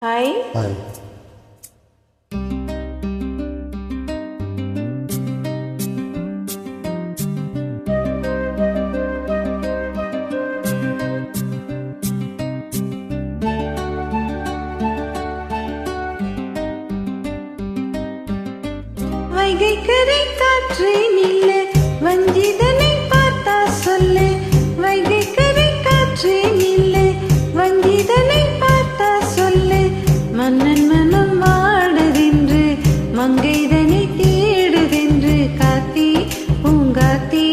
Hi. Hi. வைகைக்கரை காற்றே நில்லு, வஞ்சிதனை பார்த்தா சொல்லு. வைகைக்கரை காற்றே நில்லு, வஞ்சிதனை பார்த்தா சொல்லு. மன்னன் மனம் வாடுதென்று, மங்கைதனை தேடுதென்று. காத்தே பூங்காத்தே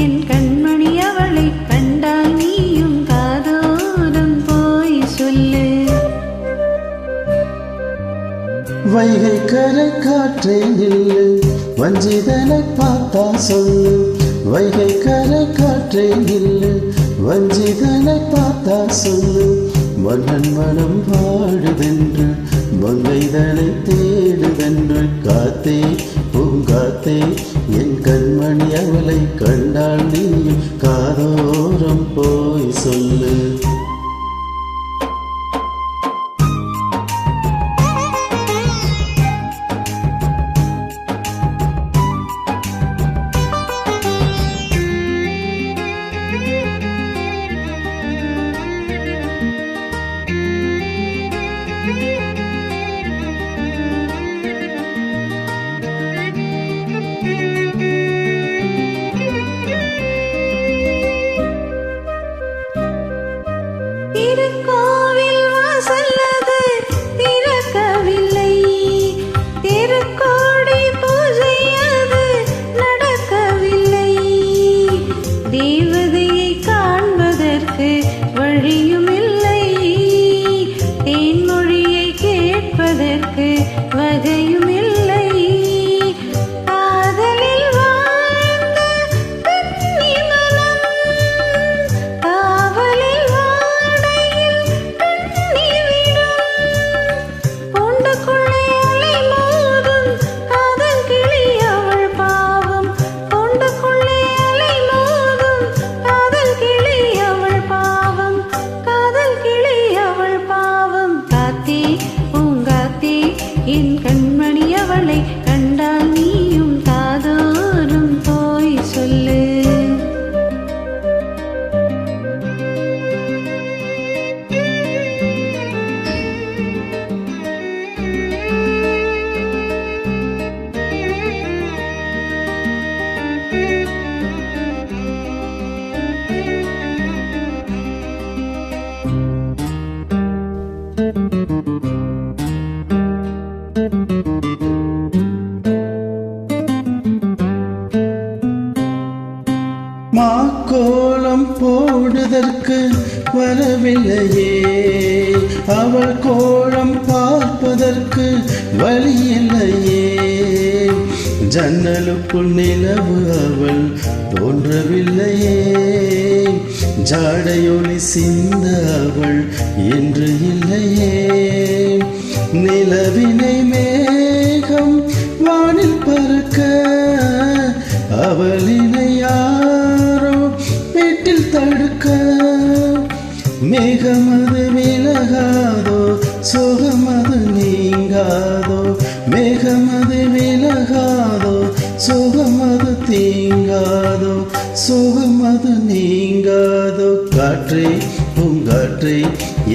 என் கண்மணி, அவளை கண்டால் நீயும் காதோரம் போய் சொல்லு. வைகை கரை காற்றே நில்லு, வஞ்சிதனை பார்த்தா சொல்லு. வைகை கரை காற்றே நில்லு, வஞ்சிதனை பார்த்தா சொல்லு. மன்னன் மனம் வாழுதென்று, மங்கைதனை தேடுதென்று. காத்தே பூங்காத்தே என் கண்மணி, அவளை கண்டால் நீயும் காதோரம் போய் சொல்லு. திருக்கோவில் வாசல்லது திறக்கவில்லை, திருக்கோடி பூஜை அது நடக்கவில்லை. தேவதையை காண்பதற்கு வழியும் இல்லை, தேன்மொழியை கேட்பதற்கு வகையும் இல்லை. காதலில் வாழ்ந்த கன்னி மனம், காவலில் வாடையில் கண்ணீர் விடும். கூண்டுக்குள்ளே அலை மோதும் காதல் கிளி அவள் பாவம். கூண்டுக்குள்ளே அலை மோதும் காதல் கிளி அவள் பாவம். காதல் கிளி அவள் பாவம். காத்தே பூங்காத்தே என் கண்மணி, அவளை கண்டால் நீயும் காதோறும் போய் சொல்லு. மாக்கோலம் போடுதற்கு வரவில்லையே, அவள் கோலம் பார்ப்பதற்கு வழி இல்லையே. ஜன்னலுக்குள் நிலவு அவள் தோன்றவில்லையே, ஜாடையொலி சிந்த அவள் என்று இல்லையே. நிலவினை மேகம் வானில் பறக்க, அவளினை யாரோ வீட்டில் தடுக்க. மேகமது விலகாதோ, சுகமது நீங்காதோ. மேகமது விலகாதோ, சுகமது தீங்காதோ. சுகமது நீங்காதோ. காற்றே பூங்காற்றே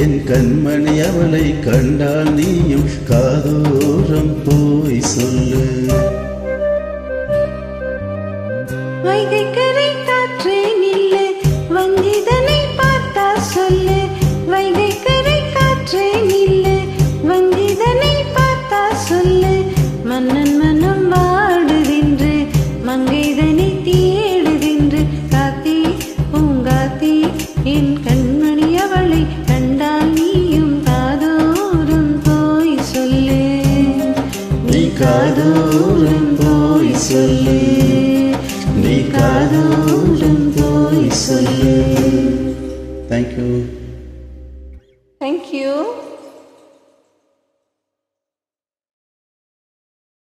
என் கண்மணி, அவளை கண்டால் நீயும் காதோரம் போய் சொல்லு. வைகைக்கரை காற்றே நில்லு, வஞ்சிதனை பார்த்தா சொல்லு. வைகைக்கரை காற்றே நில்லு, வஞ்சிதனை பார்த்தா சொல்லு. மன்னன் மனம் வாடுதென்று, மங்கைதனை தேடுதென்று. காத்தே பூங்காத்தே என் கண்மணி, அவளை கண்டால் நீயும் காதோறும் போய் சொல்லு. நீ காதோரம் போய் சொல்லு. நீ காதோரம் போய் சொல்லு. Thank you.